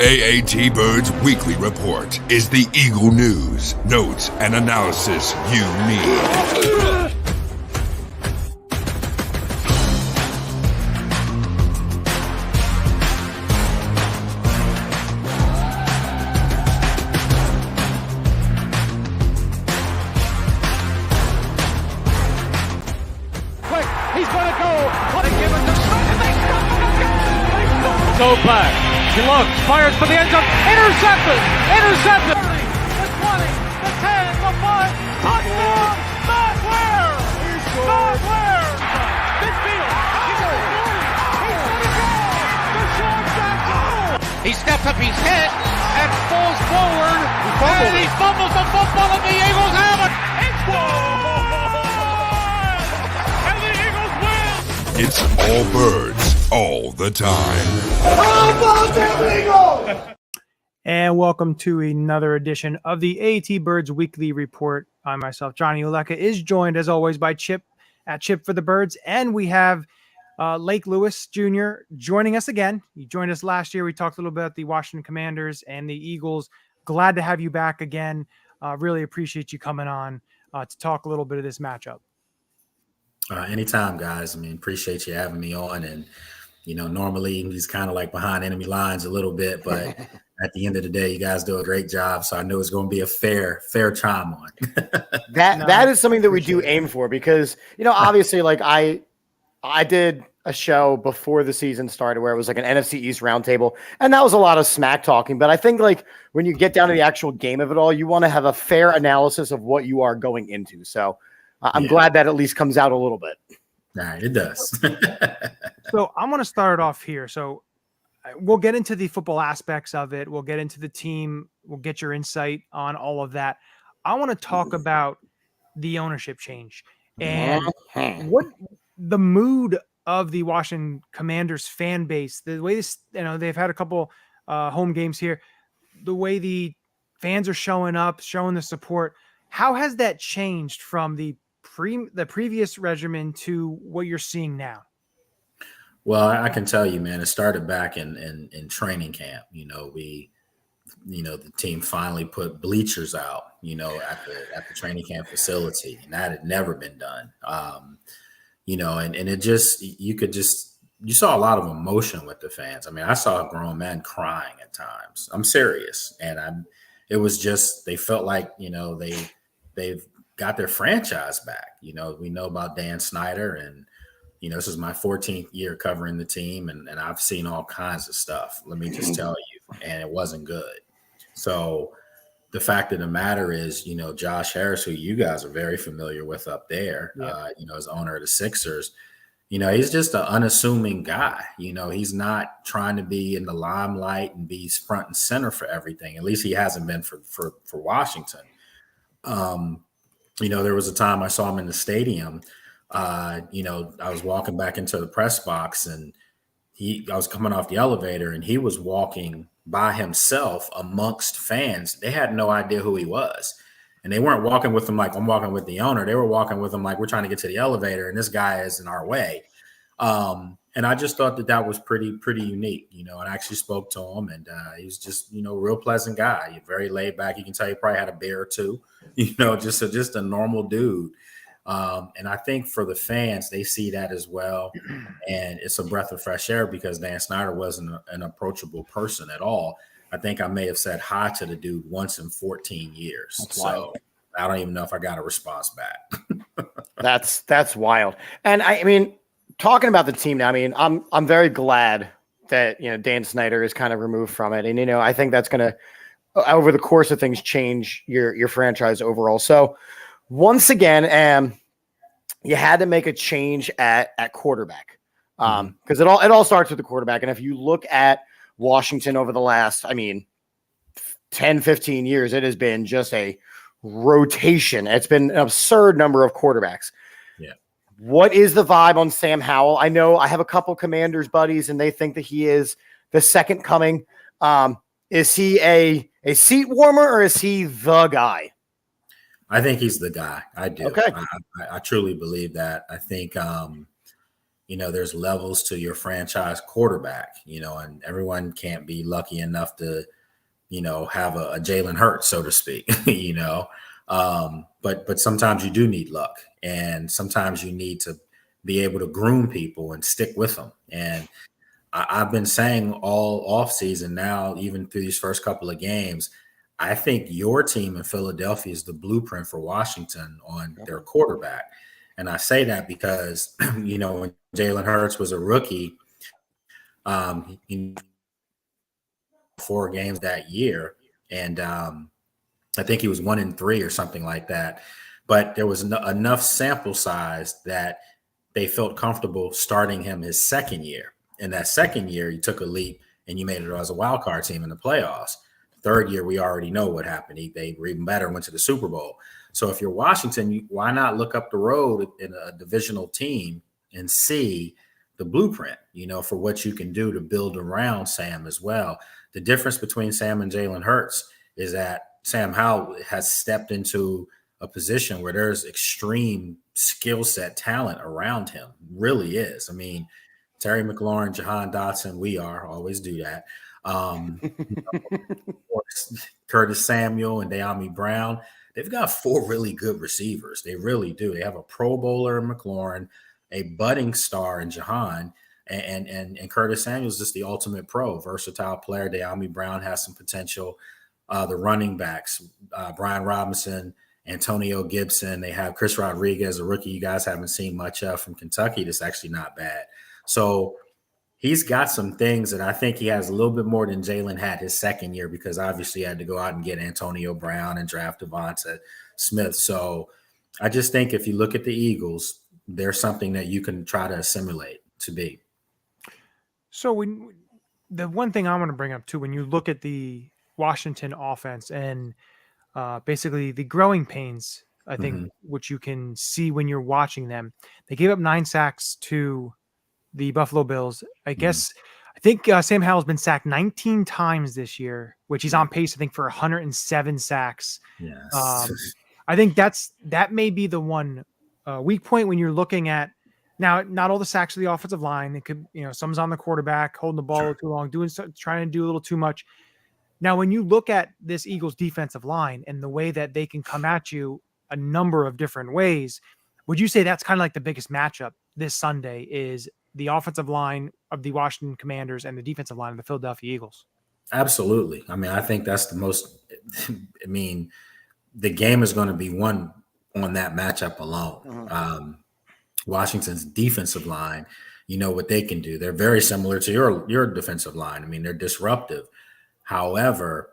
AAT Birds Weekly Report is the Eagle news, notes, and analysis you need. Quick, he's gonna go. What a give it to Smith, and they stop him again. Go back. He looks, fires for the end zone, intercepted, the 20, the 10, the 5, touchdown, Matt Ware, midfield, he's going to go, Deshaun Jackson. He steps up his head and falls forward, and he fumbles the football, and the Eagles have it. It's gone, and the Eagles win. It's all birds, all the time. And welcome to another edition of the AAT Birds Weekly Report. I myself, Johnny Ulecka, is joined as always by Chip at Chip for the Birds, and we have Lake Lewis Jr. joining us again. He joined us last year. We talked a little bit about the Washington Commanders and the Eagles. Glad to have you back again. Really appreciate you coming on to talk a little bit of this matchup. Anytime, guys. I mean, appreciate you having me on. And, you know, normally he's kind of like behind enemy lines a little bit, but at the end of the day, you guys do a great job. So I know it's going to be a fair time on. That is something that we do aim for because, you know, obviously, like I did a show before the season started where it was like an NFC East roundtable, and that was a lot of smack talking. But I think like when you get down to the actual game of it all, you want to have a fair analysis of what you are going into. So I'm glad that at least comes out a little bit. Right, it does. So I'm going to start it off here. So we'll get into the football aspects of it. We'll get into the team. We'll get your insight on all of that. I want to talk about the ownership change and what the mood of the Washington Commanders fan base, the way this, you know, they've had a couple home games here, the way the fans are showing up, showing the support. How has that changed from the previous regimen to what you're seeing now? Well, I can tell you, man, it started back in training camp. You know, the team finally put bleachers out, you know, at the training camp facility, and that had never been done. You know, and it just, you saw a lot of emotion with the fans. I mean, I saw grown men crying at times. I'm serious. And it was just, they felt like, you know, they've got their franchise back. You know, we know about Dan Snyder, and, you know, this is my 14th year covering the team, and I've seen all kinds of stuff, let me just tell you, and it wasn't good. So the fact of the matter is, you know, Josh Harris, who you guys are very familiar with up there, you know, as owner of the Sixers, you know, he's just an unassuming guy. You know, he's not trying to be in the limelight and be front and center for everything. At least he hasn't been for Washington. You know, there was a time I saw him in the stadium. You know, I was walking back into the press box, and I was coming off the elevator, and he was walking by himself amongst fans. They had no idea who he was. And they weren't walking with him like, I'm walking with the owner. They were walking with him like, we're trying to get to the elevator, and this guy is in our way. And I just thought that was pretty unique, you know, and I actually spoke to him, and he was just, you know, real pleasant guy. He's very laid back. You can tell he probably had a beer or two, you know, just a normal dude. And I think for the fans, they see that as well. And it's a breath of fresh air because Dan Snyder wasn't an approachable person at all. I think I may have said hi to the dude once in 14 years. That's so wild. I don't even know if I got a response back. That's wild. And I mean, talking about the team now, I mean, I'm very glad that, you know, Dan Snyder is kind of removed from it. And, you know, I think that's going to, over the course of things, change your franchise overall. So once again, you had to make a change at quarterback because it all starts with the quarterback. And if you look at Washington over the last, 10, 15 years, it has been just a rotation. It's been an absurd number of quarterbacks. Yeah. What is the vibe on Sam Howell? I know I have a couple Commanders buddies, and they think that he is the second coming. Is he a seat warmer, or is he the guy? I think he's the guy. I do. Okay. I truly believe that. I think, there's levels to your franchise quarterback, and everyone can't be lucky enough to, have a Jalen Hurts, so to speak, but sometimes you do need luck, and sometimes you need to be able to groom people and stick with them. And I've been saying all off season now, even through these first couple of games, I think your team in Philadelphia is the blueprint for Washington on their quarterback. And I say that because, when Jalen Hurts was a rookie, 4 games that year. And I think he was 1-3 or something like that. But there was enough sample size that they felt comfortable starting him his second year. In that second year, you took a leap and you made it as a wild card team in the playoffs. Third year, we already know what happened. They were even better, went to the Super Bowl. So if you're Washington, why not look up the road in a divisional team and see the blueprint, for what you can do to build around Sam as well. The difference between Sam and Jalen Hurts is that Sam Howell has stepped into a position where there's extreme skill set talent around him. Really is. I mean, Terry McLaurin, Jahan Dotson, we always do that. Curtis Samuel and De'Ami Brown. They've got 4 really good receivers. They really do. They have a Pro Bowler in McLaurin, a budding star in Jahan, and Curtis Samuel's just the ultimate pro, versatile player. De'Ami Brown has some potential. The running backs, Brian Robinson, Antonio Gibson. They have Chris Rodriguez, a rookie you guys haven't seen much of from Kentucky. That's actually not bad. So he's got some things that I think he has a little bit more than Jalen had his second year, because obviously he had to go out and get Antonio Brown and draft Devonta Smith. So I just think if you look at the Eagles, there's something that you can try to assimilate to be. So the one thing I want to bring up too, when you look at the Washington offense and basically the growing pains, I think, which you can see when you're watching them, they gave up 9 sacks to the Buffalo Bills. I think Sam Howell's been sacked 19 times this year, which he's on pace, I think, for 107 sacks. Yes. I think that may be the one weak point when you're looking at now. Not all the sacks of the offensive line. It could, some's on the quarterback holding the ball too long, trying to do a little too much. Now, when you look at this Eagles defensive line and the way that they can come at you a number of different ways, would you say that's kind of like the biggest matchup this Sunday is the offensive line of the Washington Commanders and the defensive line of the Philadelphia Eagles? Absolutely. I mean, I think that's the most – the game is going to be won on that matchup alone. Washington's defensive line, what they can do. They're very similar to your defensive line. I mean, they're disruptive. However,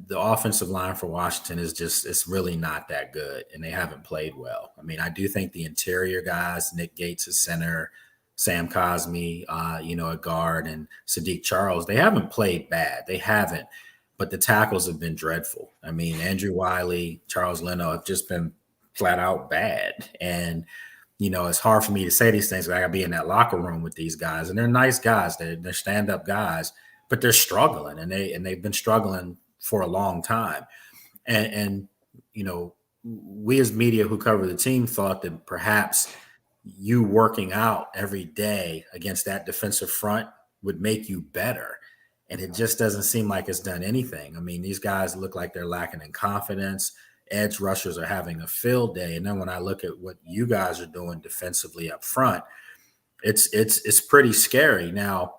the offensive line for Washington it's really not that good, and they haven't played well. I mean, I do think the interior guys, Nick Gates at center, Sam Cosmi, at guard, and Sadiq Charles, they haven't played bad. They haven't, but the tackles have been dreadful. I mean, Andrew Wiley, Charles Leno have just been flat out bad. And, it's hard for me to say these things, but I got to be in that locker room with these guys, and they're nice guys. They're stand-up guys, but they're struggling, and they've been struggling for a long time. And we as media who cover the team thought that perhaps you working out every day against that defensive front would make you better. And it just doesn't seem like it's done anything. I mean, these guys look like they're lacking in confidence. Edge rushers are having a field day. And then when I look at what you guys are doing defensively up front, it's pretty scary. Now,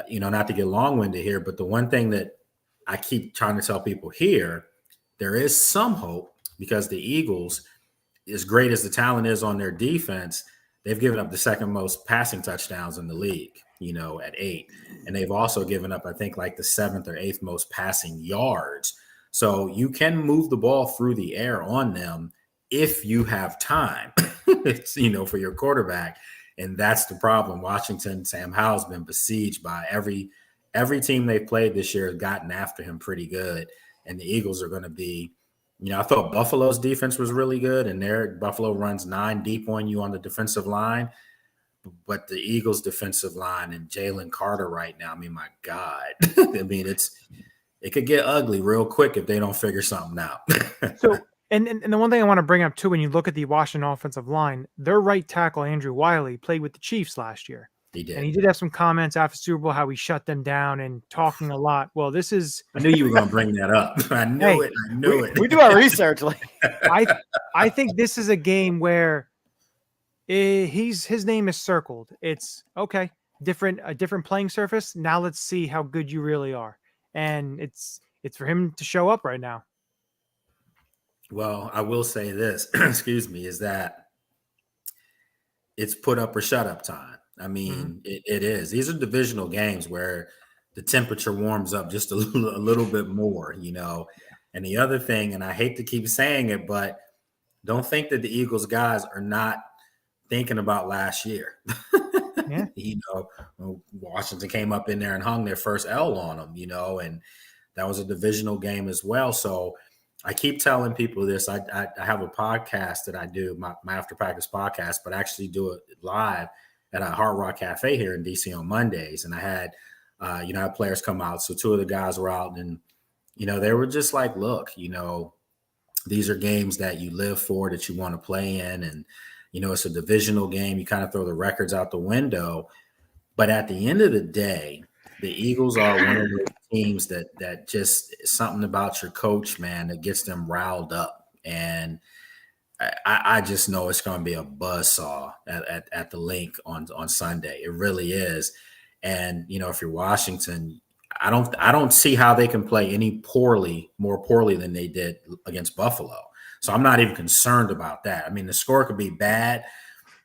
not to get long-winded here, but the one thing that I keep trying to tell people here, there is some hope, because the Eagles, as great as the talent is on their defense, they've given up the second most passing touchdowns in the league, at 8. And they've also given up, I think, like the 7th or 8th most passing yards. So you can move the ball through the air on them if you have time, for your quarterback. And that's the problem. Washington, Sam Howell's been besieged by every team they've played this year has gotten after him pretty good. And the Eagles are going to be, I thought Buffalo's defense was really good, and Buffalo runs 9 deep on you on the defensive line. But the Eagles' defensive line and Jalen Carter right now, I mean, my God. I mean, it could get ugly real quick if they don't figure something out. So, And the one thing I want to bring up too, when you look at the Washington offensive line, their right tackle Andrew Wiley played with the Chiefs last year. He did. And he did have some comments after Super Bowl how he shut them down and talking a lot. Well, this is. I knew you were going to bring that up. I knew it. We do our research. I think this is a game where his name is circled. It's okay, a different playing surface. Now let's see how good you really are, and it's for him to show up right now. Well, I will say this, excuse me, is that it's put up or shut up time. I mean, it is. These are divisional games where the temperature warms up just a little bit more, you know. And the other thing, and I hate to keep saying it, but don't think that the Eagles guys are not thinking about last year. Yeah. You know, Washington came up in there and hung their first L on them, you know, and that was a divisional game as well. So I keep telling people this. I have a podcast that I do, my after practice podcast, but I actually do it live at a Hard Rock Cafe here in DC on Mondays. And I had, I had players come out. So two of the guys were out and, you know, they were just like, look, you know, these are games that you live for, that you want to play in. And, you know, it's a divisional game. You kind of throw the records out the window. But at the end of the day, the Eagles are one of those teams that just something about your coach, man, that gets them riled up. And I just know it's going to be a buzzsaw at the link on Sunday. It really is. And, you know, if you're Washington, I don't see how they can play any more poorly than they did against Buffalo. So I'm not even concerned about that. I mean, the score could be bad,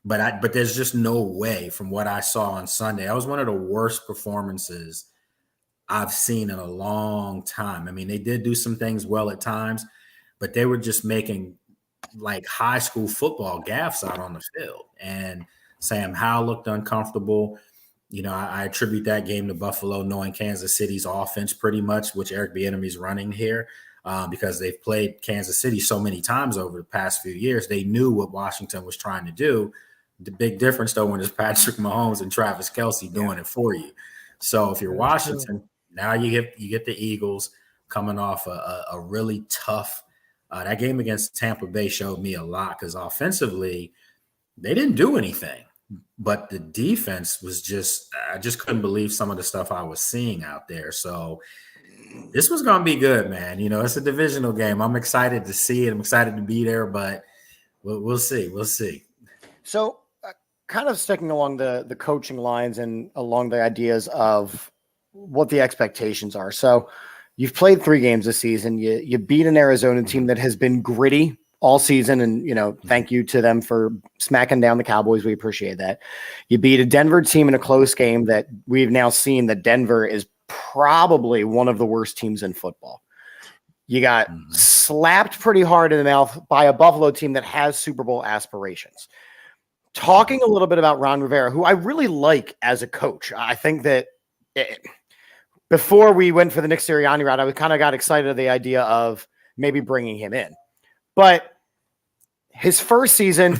but there's just no way from what I saw on Sunday. That was one of the worst performances I've seen in a long time. I mean, they did do some things well at times, but they were just making like high school football gaffes out on the field. And Sam Howell looked uncomfortable. You know, I attribute that game to Buffalo knowing Kansas City's offense pretty much, which Eric Bieniemy's running here, because they've played Kansas City so many times over the past few years. They knew what Washington was trying to do. The big difference, though, when it's Patrick Mahomes and Travis Kelce doing it for you. So if you're Washington, now you get the Eagles coming off a really tough that game against Tampa Bay showed me a lot because offensively, they didn't do anything. But the defense was I just couldn't believe some of the stuff I was seeing out there. So this was going to be good, man. You know, it's a divisional game. I'm excited to see it. I'm excited to be there, but we'll see. We'll see. So kind of sticking along the coaching lines and along the ideas of what the expectations are. So you've played 3 games this season. You beat an Arizona team that has been gritty all season. And, you know, thank you to them for smacking down the Cowboys. We appreciate that. You beat a Denver team in a close game that we've now seen that Denver is probably one of the worst teams in football. You got slapped pretty hard in the mouth by a Buffalo team that has Super Bowl aspirations. Talking a little bit about Ron Rivera, who I really like as a coach. I think that before we went for the Nick Sirianni route, I kind of got excited at the idea of maybe bringing him in. But his first season,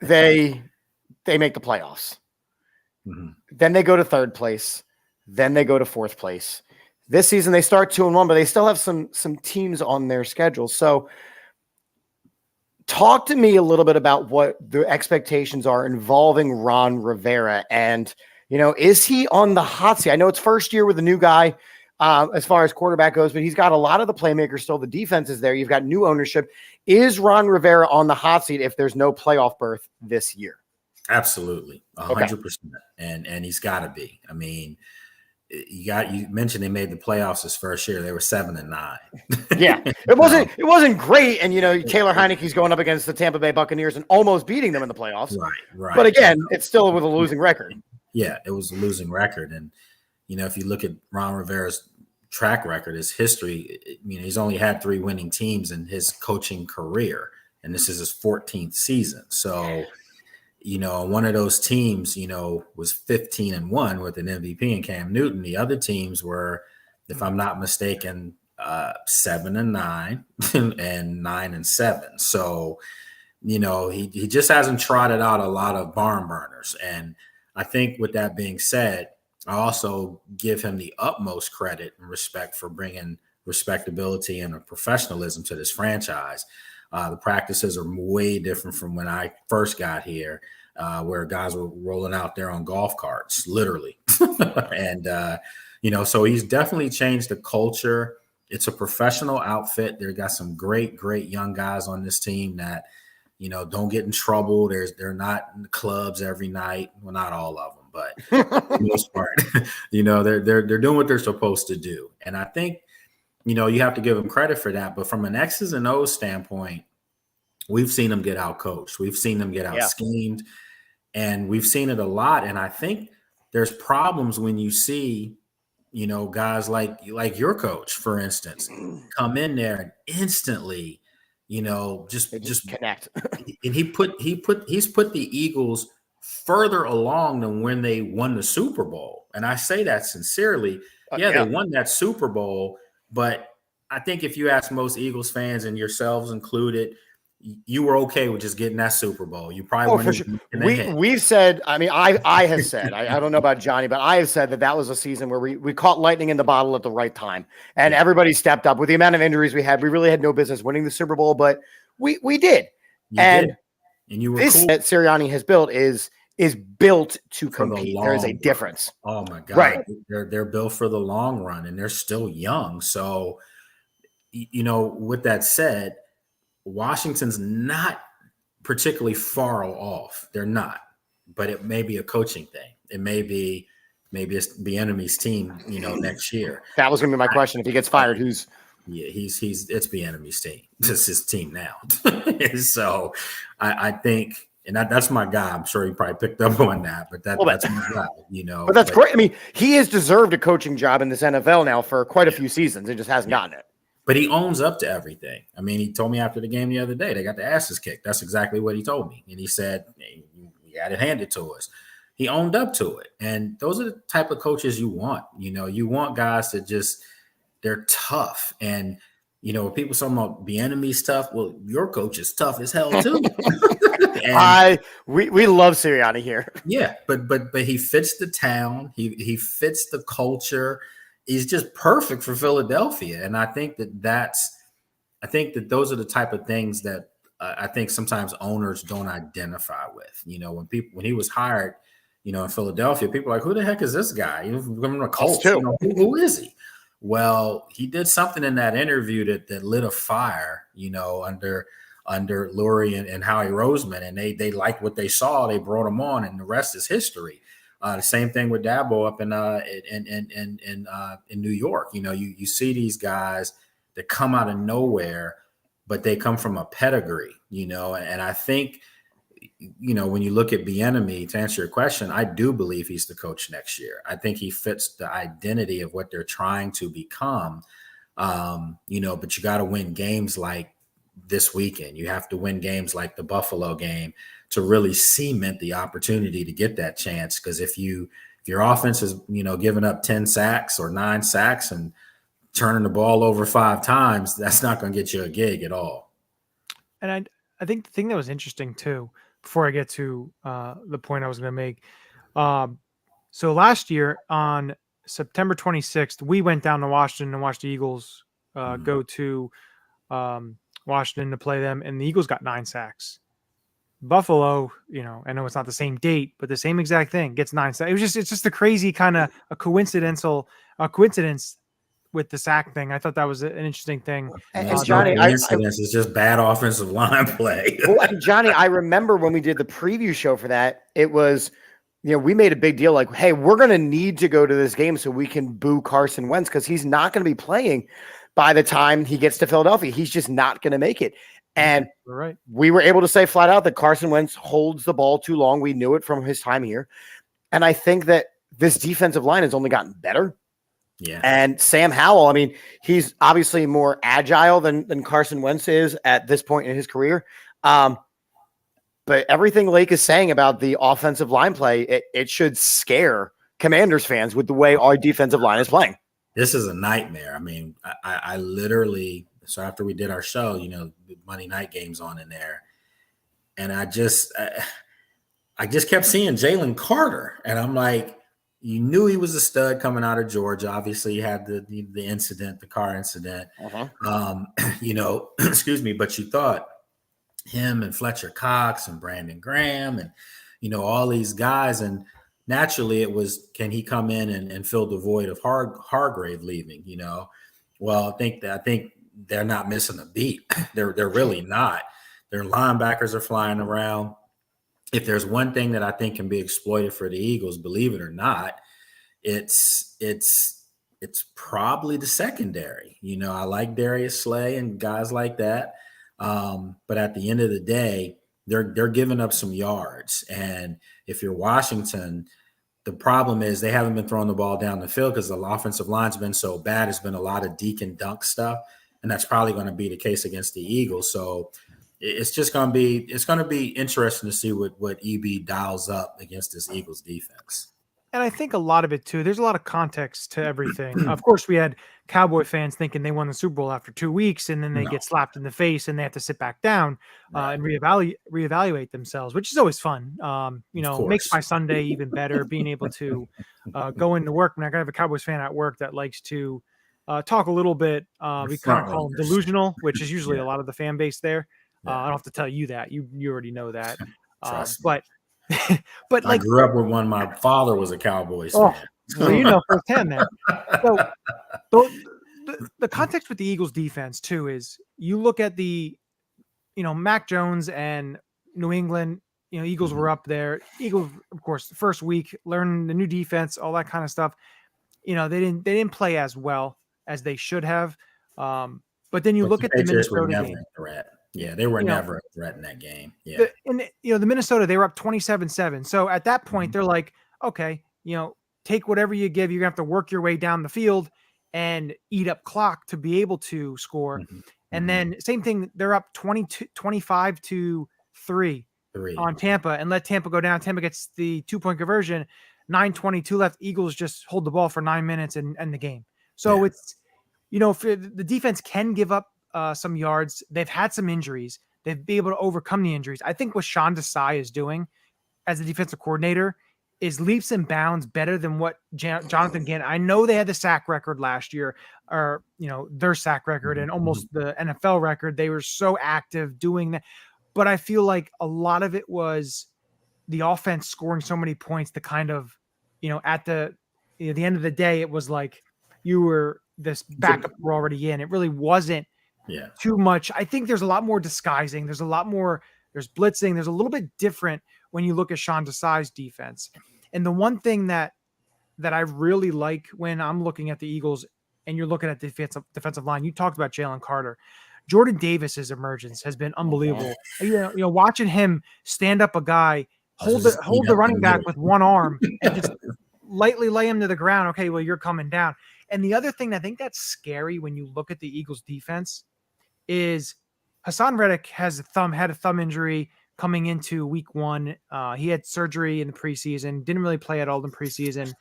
they make the playoffs. Mm-hmm. Then they go to 3rd place. Then they go to 4th place. This season they start 2-1, but they still have some teams on their schedule. So talk to me a little bit about what the expectations are involving Ron Rivera. And, you know, is he on the hot seat? I know it's first year with a new guy as far as quarterback goes, but he's got a lot of the playmakers still. The defense is there. You've got new ownership. Is Ron Rivera on the hot seat if there's no playoff berth this year? Absolutely. 100%. Okay. And he's got to be. I mean, you mentioned they made the playoffs his first year. They were 7-9. Yeah, it wasn't great. And, you know, Taylor Heineke's going up against the Tampa Bay Buccaneers and almost beating them in the playoffs. Right. But again, it's still with a losing record. Yeah, it was a losing record. And, you know, if you look at Ron Rivera's track record, his history, you know, he's only had 3 winning teams in his coaching career, and this is his 14th season. So, you know, one of those teams, you know, was 15-1 with an MVP in Cam Newton. The other teams were, if I'm not mistaken, 7-9 and 9-7. So, you know, he just hasn't trotted out a lot of barn burners. And I think with that being said, I also give him the utmost credit and respect for bringing respectability and a professionalism to this franchise. The practices are way different from when I first got here, where guys were rolling out there on golf carts, literally. And, so he's definitely changed the culture. It's a professional outfit. They've got some great, great young guys on this team that, don't get in trouble. They're not in the clubs every night. Well, not all of them, but for the most part, they're doing what they're supposed to do. And I think, you have to give them credit for that. But from an X's and O's standpoint, we've seen them get out coached. We've seen them get out schemed, and we've seen it a lot. And I think there's problems when you see, guys like your coach, for instance, come in there and instantly, just connect. And he's put the Eagles further along than when they won the Super Bowl. And I say that sincerely. They won that Super Bowl. But I think if you ask most Eagles fans, and yourselves included, you were okay with just getting that Super Bowl. You probably for sure. We've said, I have said, I don't know about Johnny, but I have said that was a season where we caught lightning in the bottle at the right time. And everybody stepped up. With the amount of injuries we had, we really had no business winning the Super Bowl, but we did. And you were this cool. that Sirianni has built is built to compete. There is a difference. Oh my God. Right. They're built for the long run, and they're still young. So, with that said, Washington's not particularly far off. They're not, but it may be a coaching thing. It maybe it's the enemy's team, next year. That was going to be my question. If he gets fired, who's? Yeah, it's the enemy's team. It's his team now. So I think, and that's my guy. I'm sure he probably picked up on that, but that's my guy, But that's great. I mean, he has deserved a coaching job in this NFL now for quite a few seasons. He just hasn't gotten it. But he owns up to everything. I mean, he told me after the game the other day, they got the asses kicked. That's exactly what he told me. And he said, hey, we had it handed to us. He owned up to it. And those are the type of coaches you want. You want guys that they're tough. And, people talking about the enemy stuff. Well, your coach is tough as hell too. We love Sirianni here. Yeah, but he fits the town. He fits the culture. He's just perfect for Philadelphia. And I think that those are the type of things that I think sometimes owners don't identify with. When he was hired, in Philadelphia, people are like, who the heck is this guy? From a Colts, who is he? Well, he did something in that interview that lit a fire, under Lurie and Howie Roseman, and they liked what they saw. They brought him on, and the rest is history. The same thing with Dabo up in New York. You see these guys that come out of nowhere, but they come from a pedigree. And I think, when you look at Bieniemy, to answer your question, I do believe he's the coach next year. I think he fits the identity of what they're trying to become. But you got to win games like this weekend. You have to win games like the Buffalo game to really cement the opportunity to get that chance. Because if your offense is, giving up 10 sacks or 9 sacks and turning the ball over 5 times, that's not going to get you a gig at all. And I think the thing that was interesting too, before I get to the point I was going to make. So last year on September 26th, we went down to Washington and watched the Eagles go to Washington to play them, and the Eagles got 9 sacks. Buffalo, I know it's not the same date, but the same exact thing, gets 9 sacks. It's just a crazy kind of a coincidence with the sack thing. I thought that was an interesting thing. And Johnny, it's just bad offensive line play. Well, Johnny, I remember when we did the preview show for that, it was, we made a big deal like, hey, we're going to need to go to this game so we can boo Carson Wentz because he's not going to be playing by the time he gets to Philadelphia. He's just not going to make it. And we were able to say flat out that Carson Wentz holds the ball too long. We knew it from his time here. And I think that this defensive line has only gotten better. Yeah. And Sam Howell, he's obviously more agile than Carson Wentz is at this point in his career. But everything Lake is saying about the offensive line play, it should scare Commanders fans with the way our defensive line is playing. This is a nightmare. I literally, so after we did our show, Monday night games on in there, and I just kept seeing Jalen Carter, and I'm like, you knew he was a stud coming out of Georgia. Obviously, he had the incident, the car incident. Excuse me, but you thought him and Fletcher Cox and Brandon Graham and, all these guys. And naturally it was, can he come in and fill the void of Hargrave leaving, Well, I think they're not missing a beat. They're really not. Their linebackers are flying around. If there's one thing that I think can be exploited for the Eagles, believe it or not, it's probably the secondary. I like Darius Slay and guys like that. But at the end of the day, they're giving up some yards. And if you're Washington, the problem is they haven't been throwing the ball down the field because the offensive line's been so bad. It's been a lot of deke and dunk stuff. And that's probably going to be the case against the Eagles. So it's going to be interesting to see what EB dials up against this Eagles defense. And I think a lot of it too, there's a lot of context to everything. Of course, we had Cowboy fans thinking they won the Super Bowl after 2 weeks, and then they get slapped in the face and they have to sit back down and reevaluate themselves, which is always fun. Makes my Sunday even better, being able to go into work. And I have a Cowboys fan at work that likes to talk a little bit. We kind of call them delusional, which is usually a lot of the fan base there. I don't have to tell you that. You already know that. But I grew up with one. My father was a Cowboys fan. Well, firsthand then. So the context with the Eagles defense too is you look at the, Mac Jones and New England, Eagles were up there. Eagles, of course, the first week, learning the new defense, all that kind of stuff. They didn't play as well as they should have. But then you look at the Minnesota game. Yeah, they were never a threat in that game. Yeah. The Minnesota, they were up 27-7. So at that point, they're like, okay, take whatever you give. You're going to have to work your way down the field and eat up clock to be able to score. And then same thing, they're up 25-3 on Tampa and let Tampa go down. Tampa gets the 2-point conversion, 9:22 left. Eagles just hold the ball for 9 minutes and end the game. So it's, if the defense can give up some yards. They've had some injuries. They've been able to overcome the injuries. I think what Sean Desai is doing as a defensive coordinator is leaps and bounds better than what Jonathan Gannon. I know they had the sack record last year, or their sack record and almost the NFL record. They were so active doing that, but I feel like a lot of it was the offense scoring so many points. The kind of at the end of the day, it was like this backup were already in. It really wasn't. Too much. I think there's a lot more disguising. There's blitzing. There's a little bit different when you look at Sean Desai's defense. And the one thing that I really like when I'm looking at the Eagles and you're looking at the defensive line, you talked about Jalen Carter. Jordan Davis's emergence has been unbelievable. Watching him stand up a guy, hold the running back with one arm and just lightly lay him to the ground. Okay, well, you're coming down. And the other thing I think that's scary when you look at the Eagles defense is Hassan Reddick had a thumb injury coming into week 1. He had surgery in the preseason, didn't really play at all in preseason.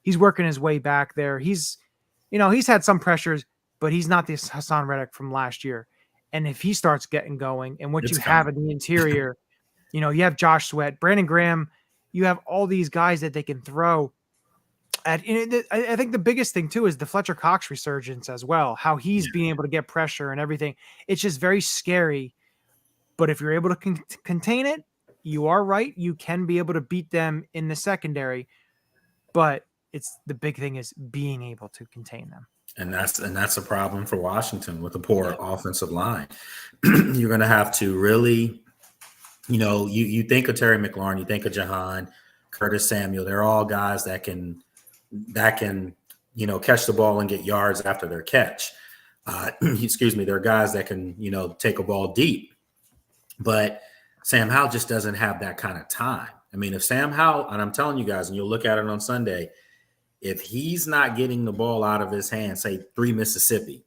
He's working his way back there. He's had some pressures, but he's not this Hassan Reddick from last year. And if he starts getting going and what you have in the interior, you have Josh Sweat, Brandon Graham, you have all these guys that they can throw. I think the biggest thing too is the Fletcher Cox resurgence as well, how he's being able to get pressure and everything. It's just very scary. But if you're able to contain it, you are right. You can be able to beat them in the secondary. But the big thing is being able to contain them. And that's a problem for Washington with the poor offensive line. You're going to have to really, you think of Terry McLaurin, you think of Jahan, Curtis Samuel. They're all guys that can catch the ball and get yards after their catch. They're guys that can, take a ball deep. But Sam Howell just doesn't have that kind of time. I mean, if Sam Howell, and I'm telling you guys, and you'll look at it on Sunday, if he's not getting the ball out of his hand, say 3 Mississippi,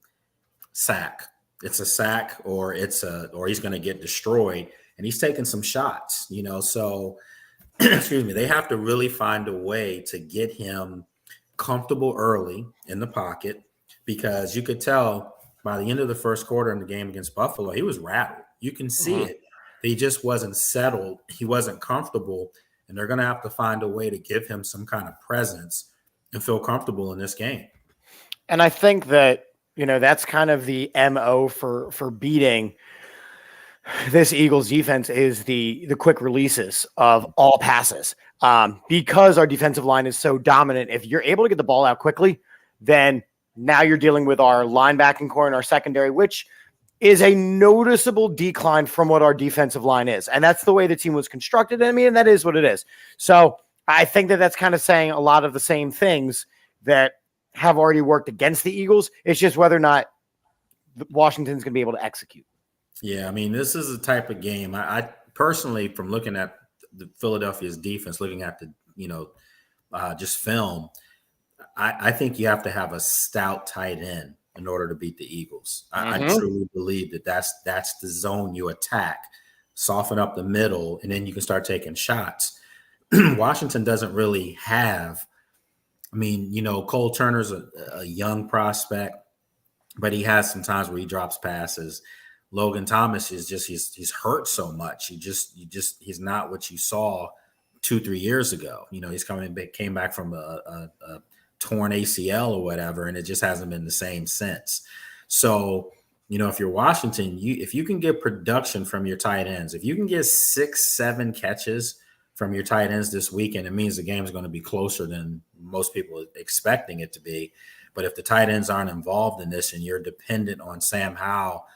sack. It's a sack or he's going to get destroyed. And he's taking some shots, so they have to really find a way to get him comfortable early in the pocket, because you could tell by the end of the first quarter in the game against Buffalo, he was rattled. You can see it. He just wasn't settled. He wasn't comfortable. and they're going to have to find a way to give him some kind of presence and feel comfortable in this game. And I think that, that's kind of the MO for beating this Eagles defense is the quick releases of all passes. Because our defensive line is so dominant, if you're able to get the ball out quickly, then now you're dealing with our linebacking core and our secondary, which is a noticeable decline from what our defensive line is. And that's the way the team was constructed. I mean, that is what it is. So I think that that's kind of saying a lot of the same things that have already worked against the Eagles. It's just whether or not Washington's going to be able to execute. Yeah, I mean, this is a type of game. I personally, from looking at the Philadelphia's defense, looking at the, just film, I think you have to have a stout tight end in order to beat the Eagles. I truly believe that's the zone you attack, soften up the middle, and then you can start taking shots. Washington doesn't really have, Cole Turner's a young prospect, but he has some times where he drops passes. Logan Thomas is just he's hurt so much. He's not what you saw 2-3 years ago. He's came back from a torn ACL or whatever, and it just hasn't been the same since. So, if you're Washington, if you can get production from your tight ends, if you can get 6-7 catches from your tight ends this weekend, it means the game is going to be closer than most people are expecting it to be. But if the tight ends aren't involved in this and you're dependent on Sam Howell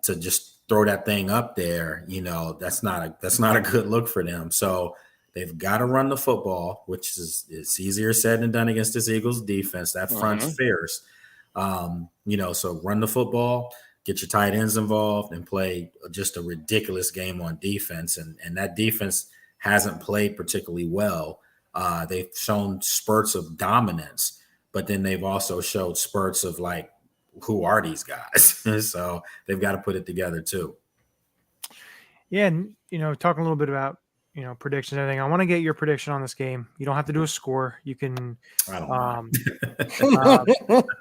to just throw that thing up there, that's not a good look for them. So they've got to run the football, which it's easier said than done against this Eagles defense. That front's fierce. So run the football, get your tight ends involved, and play just a ridiculous game on defense. And that defense hasn't played particularly well. They've shown spurts of dominance, but then they've also showed spurts of like, who are these guys? So they've got to put it together too. Yeah. And, talking a little bit about, predictions and everything. I want to get your prediction on this game. You don't have to do a score. You can, I don't know.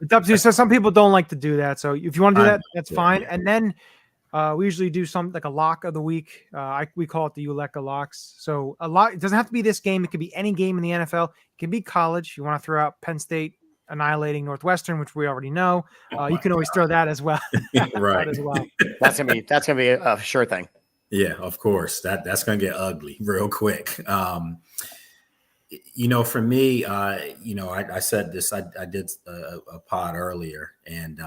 It's up to you. So some people don't like to do that. So if you want to do that, that's fine. Yeah. And then we usually do something like a lock of the week. We call it the Ulecka Locks. So a lock, it doesn't have to be this game. It could be any game in the NFL. It can be college. You want to throw out Penn State annihilating Northwestern, which we already know. You can always throw that as well. Right. as well. That's gonna be a sure thing. Yeah, of course. That's gonna get ugly real quick. For me, I said this. I did a pod earlier, and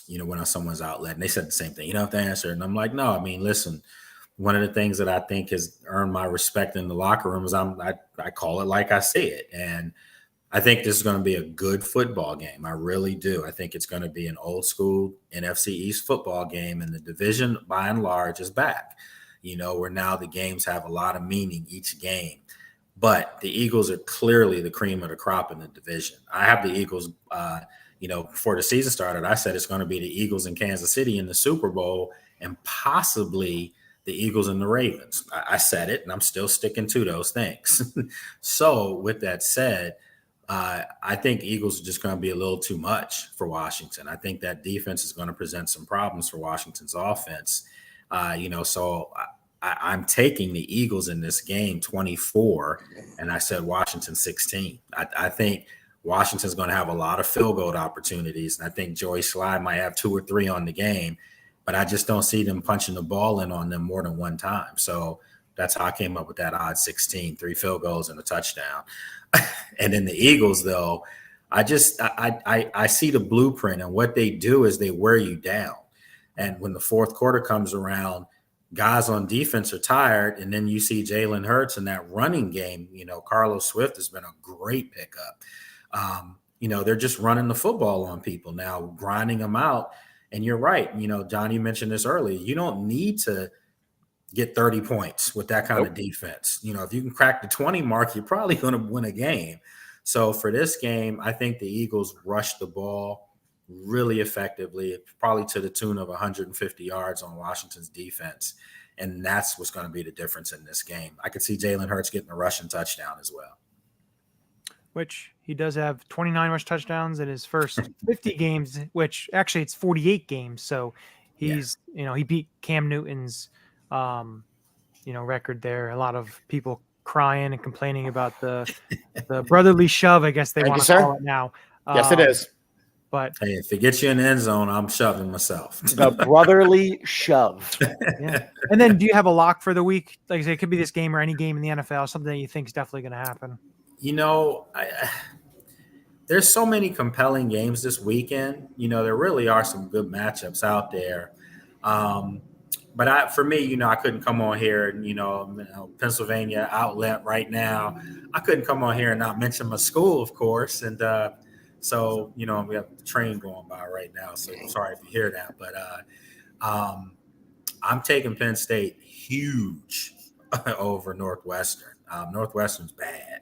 went on someone's outlet, and they said the same thing. You don't have to answer, and I'm like, no. I mean, listen. One of the things that I think has earned my respect in the locker room is I call it like I see it, and I think this is going to be a good football game. I really do. I think it's going to be an old school NFC East football game, and the division by and large is back, where now the games have a lot of meaning each game. But the Eagles are clearly the cream of the crop in the division. I have the Eagles, before the season started, I said it's going to be the Eagles in Kansas City in the Super Bowl and possibly the Eagles and the Ravens. I said it, and I'm still sticking to those things. So with that said, I think Eagles are just going to be a little too much for Washington. I think that defense is going to present some problems for Washington's offense. So I'm taking the Eagles in this game 24, and I said Washington 16. I think Washington's going to have a lot of field goal opportunities, and I think Joey Slye might have 2 or 3 on the game, but I just don't see them punching the ball in on them more than one time. So that's how I came up with that odd 16, 3 field goals and a touchdown. And then the Eagles, though, I see the blueprint, and what they do is they wear you down. And when the fourth quarter comes around, guys on defense are tired, and then you see Jalen Hurts in that running game. Carlos Swift has been a great pickup. They're just running the football on people now, grinding them out. And you're right. Johnny mentioned this earlier. You don't need to get 30 points with that kind of defense. If you can crack the 20 mark, you're probably going to win a game. So for this game, I think the Eagles rushed the ball really effectively, probably to the tune of 150 yards on Washington's defense. And that's what's going to be the difference in this game. I could see Jalen Hurts getting a rushing touchdown as well. Which he does have 29 rush touchdowns in his first 50 games, which actually it's 48 games. So he's, he beat Cam Newton's, record there. A lot of people crying and complaining about the brotherly shove, I guess they want to call it now. Yes, it is. But hey, if it gets you in the end zone, I'm shoving myself. The brotherly shove. Yeah. And then do you have a lock for the week? Like I say, it could be this game or any game in the NFL, something that you think is definitely going to happen. You know, there's so many compelling games this weekend. You know, there really are some good matchups out there. But for me, you know, I couldn't come on here and, you know, Pennsylvania outlet right now. I couldn't come on here and not mention my school, of course. And so, you know, we have the train going by right now. So I'm sorry if you hear that. But I'm taking Penn State huge over Northwestern. Northwestern's bad.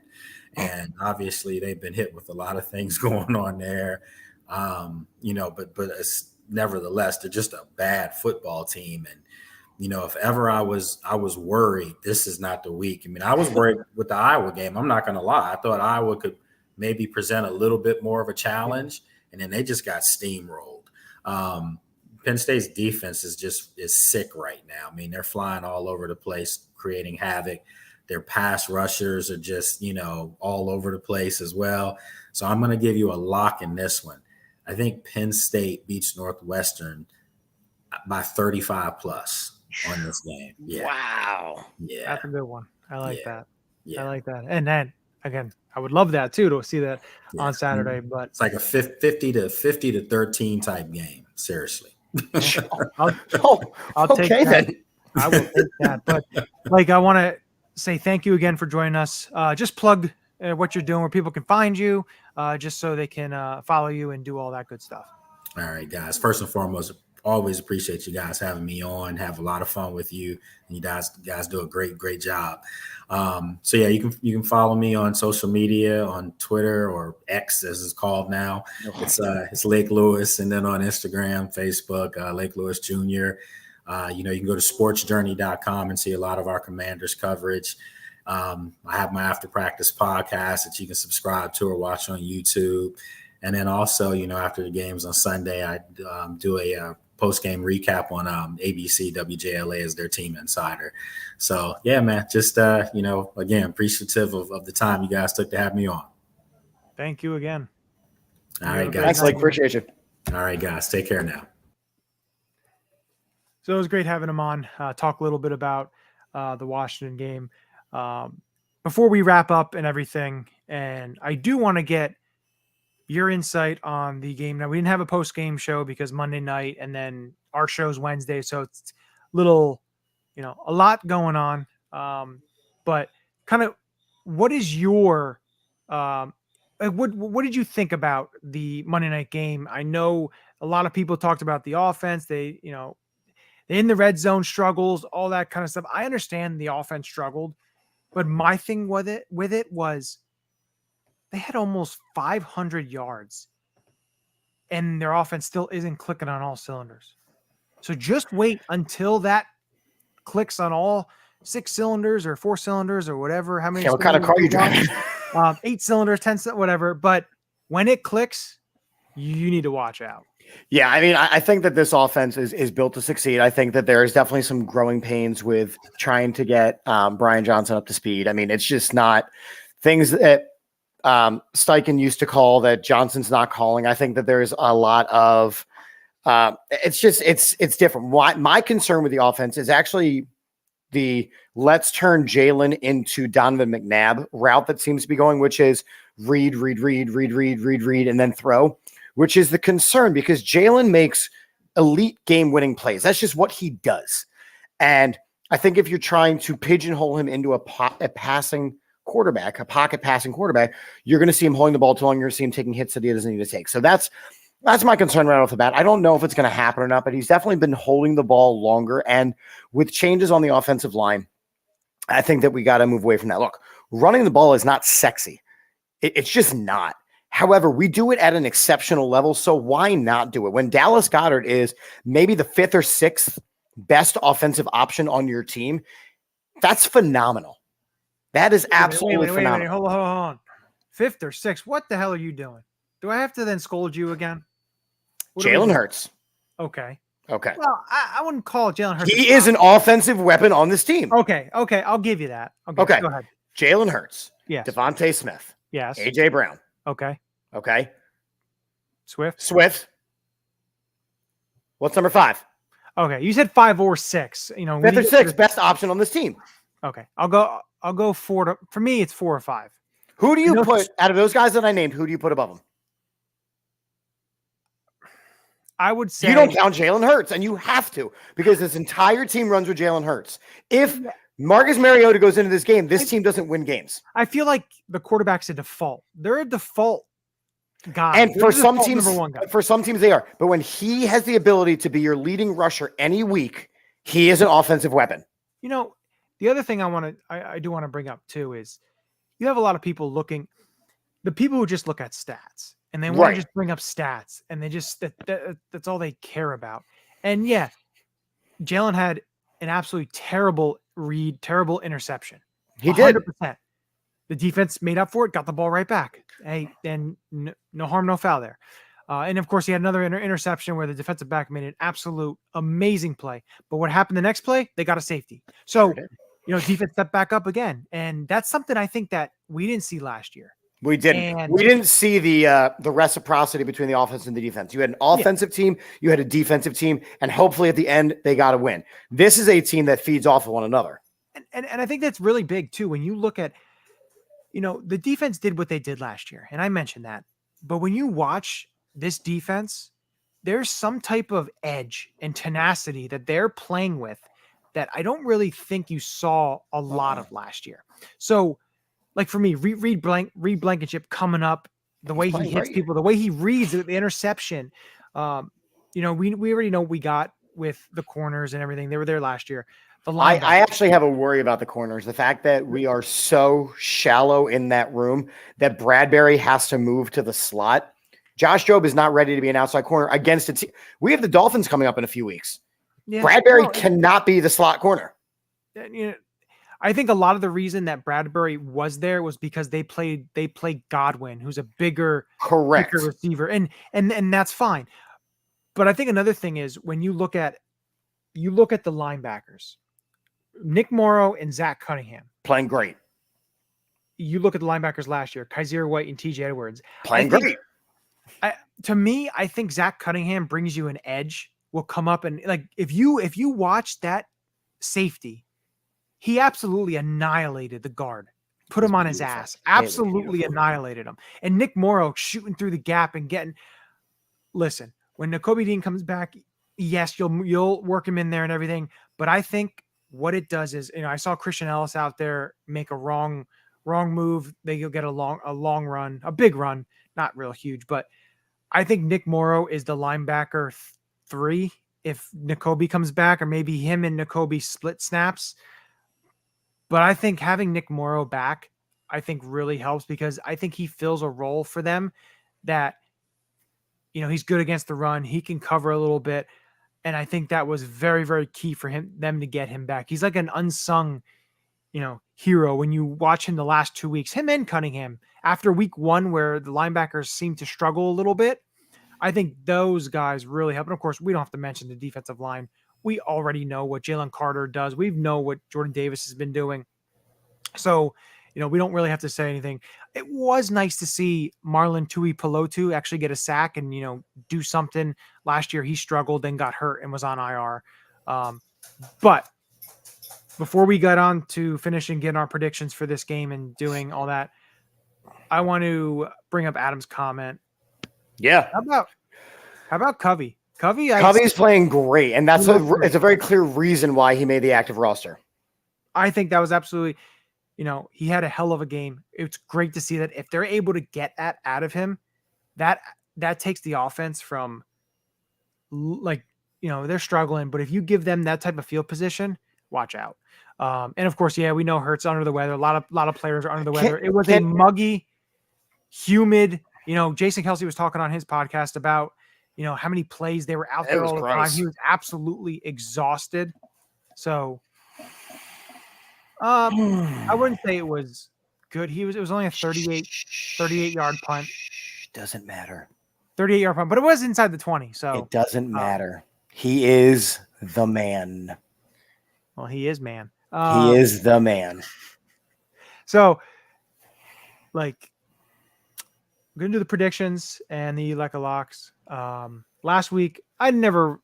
And obviously they've been hit with a lot of things going on there. You know, but it's, nevertheless, they're just a bad football team. And, you know, if ever I was worried, this is not the week. I mean, I was worried with the Iowa game. I'm not going to lie. I thought Iowa could maybe present a little bit more of a challenge, and then they just got steamrolled. Penn State's defense is sick right now. I mean, they're flying all over the place, creating havoc. Their pass rushers are just, you know, all over the place as well. So I'm going to give you a lock in this one. I think Penn State beats Northwestern by 35 plus on this game. Yeah. Wow. Yeah. That's a good one. I like that. Yeah. I like that. And then again, I would love that too, to see that on Saturday, but it's like a 50 to 13 type game. Seriously. I'll take that. Then. I will take that. But like, I want to say thank you again for joining us. Just plug what you're doing, where people can find you, just so they can follow you and do all that good stuff. All right, guys. First and foremost, always appreciate you guys having me on. Have a lot of fun with you, and you guys do a great job. So yeah, you can follow me on social media, on Twitter or X as it's called now. It's Lake Lewis, and then on Instagram, Facebook, Lake Lewis Jr. You know, you can go to sportsjourney.com and see a lot of our Commanders coverage. I have my after practice podcast that you can subscribe to or watch on YouTube. And then also, you know, after the games on Sunday, I do a post-game recap on ABC WJLA as their team insider. So, yeah, man, just, you know, again, appreciative of the time you guys took to have me on. Thank you again. All right, guys. Thanks, Blake. Appreciate you. All right, guys. Take care now. So it was great having him on, talk a little bit about the Washington game. Before we wrap up and everything, and I do want to get your insight on the game. Now, we didn't have a post-game show because Monday night, and then our show's Wednesday, so it's a little, you know, a lot going on. But kind of, what is your what did you think about the Monday night game? I know a lot of people talked about the offense. They, you know, in the red zone struggles, all that kind of stuff. I understand the offense struggled, but my thing with it was they had almost 500 yards and their offense still isn't clicking on all cylinders. So just wait until that clicks on all 6 cylinders or 4 cylinders or whatever. How many? Yeah, what kind of car you driving? 8 cylinders, 10, whatever. But when it clicks, you need to watch out. Yeah, I mean, I think that this offense is built to succeed. I think that there is definitely some growing pains with trying to get Brian Johnson up to speed. I mean, it's just not things that Steichen used to call that Johnson's not calling. I think that there's a lot of it's different. My concern with the offense is actually the let's turn Jalen into Donovan McNabb route that seems to be going, which is read, and then throw, which is the concern because Jalen makes elite game-winning plays. That's just what he does. And I think if you're trying to pigeonhole him into a pocket passing quarterback, you're going to see him holding the ball too long. You're going to see him taking hits that he doesn't need to take. So that's my concern right off the bat. I don't know if it's going to happen or not, but he's definitely been holding the ball longer. And with changes on the offensive line, I think that we got to move away from that. Look, running the ball is not sexy. It's just not. However, we do it at an exceptional level, so why not do it? When Dallas Goedert is maybe the 5th or 6th best offensive option on your team, that's phenomenal. That is absolutely phenomenal. Wait, hold on. 5th or 6th? What the hell are you doing? Do I have to then scold you again? Jalen Hurts. Okay. Well, I wouldn't call Jalen Hurts. He is an offensive weapon on this team. Okay. I'll give you that. Okay. Go ahead. Jalen Hurts. Yes. Devontae Smith. Yes. AJ Brown. Okay. Okay. Swift. What's number 5? Okay. You said 5 or 6. 5th or 6th, best option on this team. Okay. I'll go 4 for me, it's 4 or 5. Who do you put out of those guys that I named? Who do you put above them? I would say you don't count Jalen Hurts, and you have to, because this entire team runs with Jalen Hurts. If Marcus Mariota goes into this game, this team doesn't win games. I feel like the quarterback's a default. They're a default guy. And for some teams, they are. But when he has the ability to be your leading rusher any week, he is an offensive weapon. The other thing I do want to bring up too is you have a lot of people the people who just look at stats and they want to just bring up stats and they just that's all they care about. And yeah, Jalen had an absolutely terrible read, terrible interception. He did. 100%. The defense made up for it, got the ball right back. Hey, and no harm, no foul there. And of course, he had another interception where the defensive back made an absolute amazing play. But what happened the next play? They got a safety. So, defense stepped back up again. And that's something I think that we didn't see last year. We didn't. We didn't see the reciprocity between the offense and the defense. You had an offensive team, you had a defensive team, and hopefully at the end they got to win. This is a team that feeds off of one another. And I think that's really big too. When you look at, the defense did what they did last year, and I mentioned that. But when you watch this defense, there's some type of edge and tenacity that they're playing with that I don't really think you saw a lot of last year. So, like for me, Reed Blankenship coming up, the way he hits people, the way he reads the interception. We already know what we got with the corners and everything. They were there last year. I actually have a worry about the corners. The fact that we are so shallow in that room that Bradbury has to move to the slot. Josh Jobe is not ready to be an outside corner against a team. We have the Dolphins coming up in a few weeks. Yeah, Bradbury cannot be the slot corner. I think a lot of the reason that Bradbury was there was because they played Godwin, who's a bigger receiver, and that's fine. But I think another thing is when you look at the linebackers, Nick Morrow and Zach Cunningham playing great. You look at the linebackers last year, Kaiser White and TJ Edwards playing great. To me, I think Zach Cunningham brings you an edge. Will come up and if you watch that safety, he absolutely annihilated the guard, put him on his ass, absolutely annihilated him. And Nick Morrow shooting through the gap and getting. Listen, when Nakobe Dean comes back, yes, you'll work him in there and everything. But I think what it does is, I saw Christian Ellis out there make a wrong move. They'll get a long run, a big run, not real huge, but I think Nick Morrow is the linebacker 3 if Nakobe comes back, or maybe him and Nakobe split snaps. But I think having Nick Morrow back, I think really helps because I think he fills a role for them that, he's good against the run. He can cover a little bit. And I think that was very, very key for them to get him back. He's like an unsung, hero. When you watch him the last 2 weeks, him and Cunningham, after week 1, where the linebackers seem to struggle a little bit, I think those guys really help. And of course, we don't have to mention the defensive line. We already know what Jalen Carter does. We know what Jordan Davis has been doing. So, we don't really have to say anything. It was nice to see Marlon Tuipulotu actually get a sack and, do something. Last year he struggled and got hurt and was on IR. But before we got on to finish and getting our predictions for this game and doing all that, I want to bring up Adam's comment. Yeah. How about Covey? Covey's playing great, and it's a very clear reason why he made the active roster. I think that was absolutely, he had a hell of a game. It's great to see that if they're able to get that out of him, that takes the offense from they're struggling, but if you give them that type of field position, watch out. And of course, we know Hurts under the weather. A lot of players are under the weather. It was a muggy, humid. Jason Kelsey was talking on his podcast about, how many plays they were out there all the time. He was absolutely exhausted. So, I wouldn't say it was good. It was only a 38-yard punt. Doesn't matter. 38-yard punt, but it was inside the 20. So it doesn't matter. He is the man. Well, he is man. He is the man. So, like, we're going to do the predictions and the Ulecka Locks. Last week, I never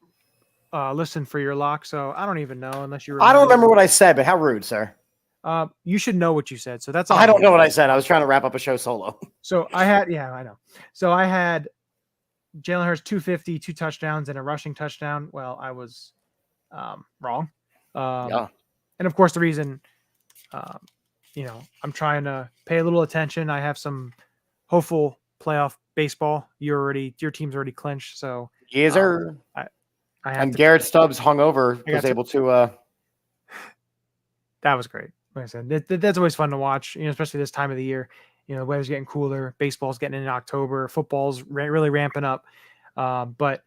listened for your lock, so I don't even know unless you remember. I don't remember what I said, but how rude, sir. You should know what you said. So that's all. I don't know what I said. I was trying to wrap up a show solo. So I had, I know. So I had Jalen Hurts 250, 2 touchdowns, and a rushing touchdown. Well, I was wrong. Yeah. And of course, the reason, I'm trying to pay a little attention. I have some hopeful playoff baseball. Your team's already clinched. So yes, sir. And Garrett Stubbs hung over, was able to. That was great. Like I said, that's always fun to watch, especially this time of the year. The weather's getting cooler. Baseball's getting in October. Football's really ramping up. But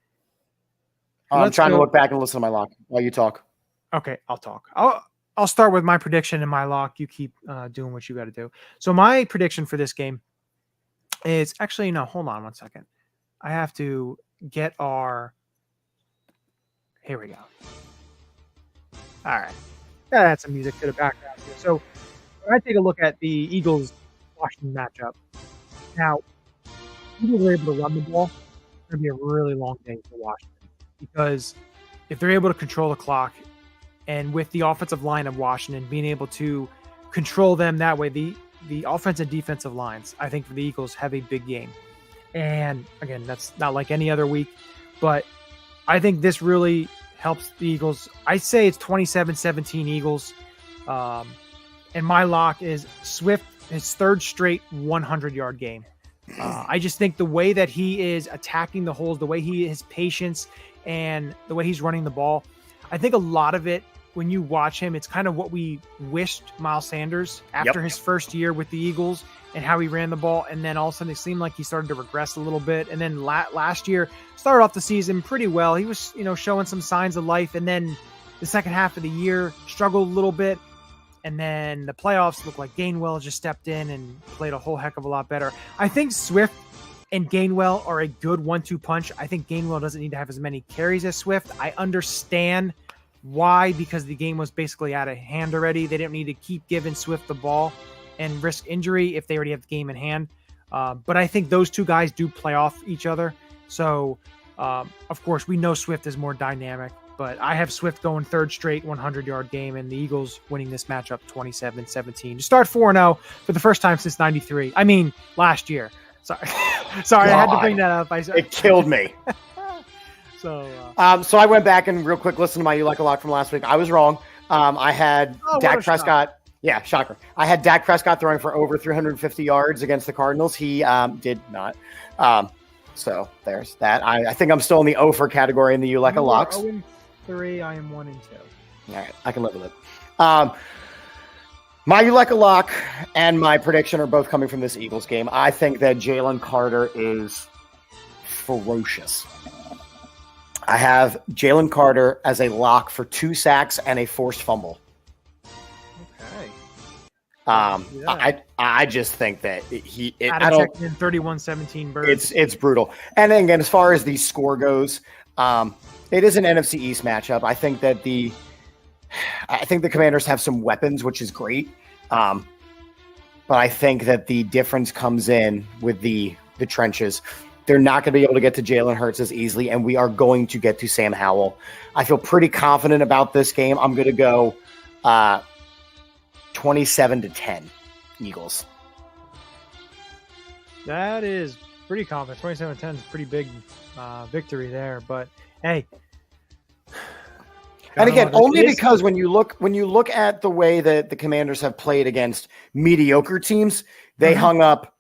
I'm trying to look back and listen to my lock while you talk. Okay, I'll talk. I'll start with my prediction and my lock. You keep doing what you got to do. So my prediction for this game is actually, no, hold on one second. I have to get our. Here we go. All right. Gotta add some music to the background here. So when I take a look at the Eagles-Washington matchup, now, Eagles are able to run the ball. It's going to be a really long day for Washington because if they're able to control the clock and with the offensive line of Washington being able to control them that way, the offensive and defensive lines, I think for the Eagles have a big game. And again, that's not like any other week, but I think this really helps the Eagles. I say it's 27-17 Eagles. And my lock is Swift, his third straight 100-yard game. I just think the way that he is attacking the holes, the way his patience and the way he's running the ball, I think a lot of it, when you watch him, it's kind of what we wished Miles Sanders after his first year with the Eagles and how he ran the ball. And then all of a sudden it seemed like he started to regress a little bit. And then last year started off the season pretty well. He was, showing some signs of life. And then the second half of the year struggled a little bit. And then the playoffs looked like Gainwell just stepped in and played a whole heck of a lot better. I think Swift and Gainwell are a good 1-2 punch. I think Gainwell doesn't need to have as many carries as Swift. I understand why, because the game was basically out of hand already. They didn't need to keep giving Swift the ball and risk injury if they already have the game in hand. But I think those two guys do play off each other. So, of course, we know Swift is more dynamic. But I have Swift going third straight 100-yard game and the Eagles winning this matchup 27-17. To start 4-0 for the first time since 93. I mean, last year. Sorry, I had to bring that up. It killed me. So I went back and real quick listened to my Ulecka Lock from last week. I was wrong. I had Dak Prescott. Yeah, shocker. I had Dak Prescott throwing for over 350 yards against the Cardinals. He did not. So there's that. I think I'm still in the 0 for category in the Ulecka Locks. 0-3, I am 1-2. All right, I can live with it. My Ulecka Lock and my prediction are both coming from this Eagles game. I think that Jalen Carter is ferocious. I have Jalen Carter as a lock for 2 sacks and a forced fumble. Okay. I just think that he. I don't. 31-17 Birds. It's brutal. And then again, as far as the score goes, it is an NFC East matchup. I think the Commanders have some weapons, which is great. But I think that the difference comes in with the trenches. They're not going to be able to get to Jalen Hurts as easily, and we are going to get to Sam Howell. I feel pretty confident about this game. I'm going to go 27-10 Eagles. That is pretty confident. 27-10 is a pretty big victory there. But hey, and again, only because when you look at the way that the Commanders have played against mediocre teams, they hung up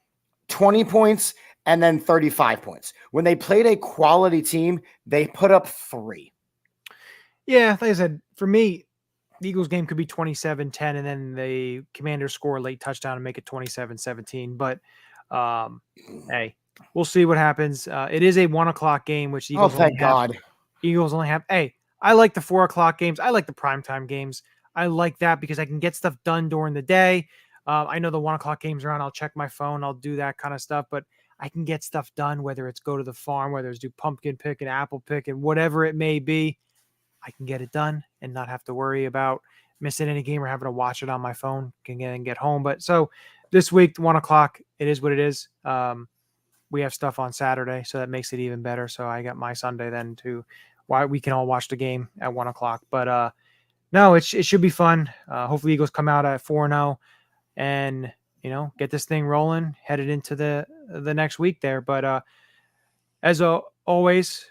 20 points and then 35 points. When they played a quality team, they put up 3. Yeah, like I said, for me, the Eagles game could be 27-10, and then the Commanders score a late touchdown and make it 27-17. But hey, we'll see what happens. It is a 1:00 game, which Eagles Eagles only have. Hey, I like the 4:00 games. I like the primetime games. I like that because I can get stuff done during the day. I know the 1:00 games are on. I'll check my phone. I'll do that kind of stuff, but I can get stuff done, whether it's go to the farm, whether it's do pumpkin picking, apple picking, whatever it may be. I can get it done and not have to worry about missing any game or having to watch it on my phone, can get home. But so this week, 1 o'clock, it is what it is. We have stuff on Saturday, so that makes it even better. So I got my Sunday then to why we can all watch the game at 1 o'clock. But no, it should be fun. Hopefully Eagles come out at 4-0 and, get this thing rolling, headed into the next week there. But as always,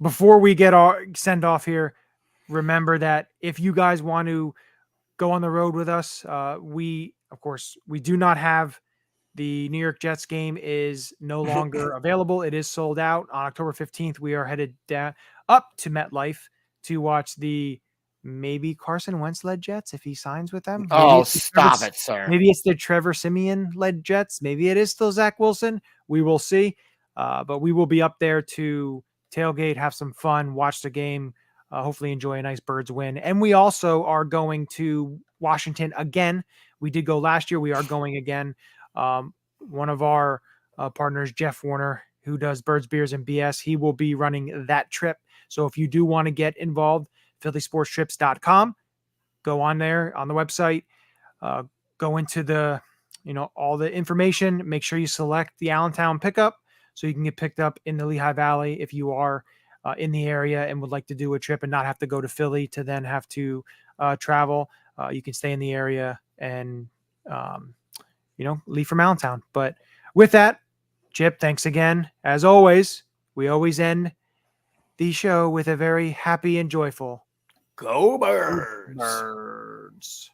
before we get our send off here, remember that if you guys want to go on the road with us, we do not have the New York Jets game is no longer available. It is sold out. On October 15th, we are headed up to MetLife to watch the maybe Carson Wentz-led Jets if he signs with them. Maybe stop it, sir. Maybe it's the Trevor Siemian-led Jets. Maybe it is still Zach Wilson. We will see. But we will be up there to tailgate, have some fun, watch the game, hopefully enjoy a nice Birds win. And we also are going to Washington again. We did go last year. We are going again. One of our partners, Jeff Warner, who does Birds, Beers, and BS, he will be running that trip. So if you do want to get involved, phillysportstrips.com, go on there on the website, go into the, all the information, make sure you select the Allentown pickup so you can get picked up in the Lehigh Valley if you are in the area and would like to do a trip and not have to go to Philly to then have to travel. You can stay in the area and, leave from Allentown. But with that, Chip, thanks again. As always, we always end the show with a very happy and joyful Go Birds. Birds.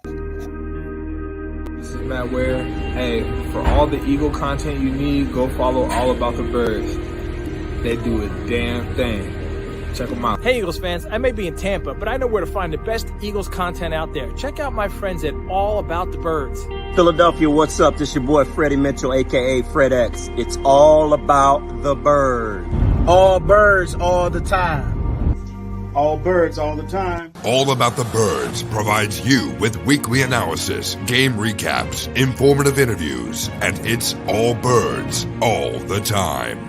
This is Matt Ware. Hey, for all the Eagle content you need, go follow All About the Birds. They do a damn thing. Check them out. Hey, Eagles fans, I may be in Tampa, but I know where to find the best Eagles content out there. Check out my friends at All About the Birds. Philadelphia, what's up? This your boy Freddie Mitchell, a.k.a. Fred X. It's all about the bird. All birds all the time. All birds all the time. All About the Birds provides you with weekly analysis, game recaps, informative interviews, and it's all birds all the time.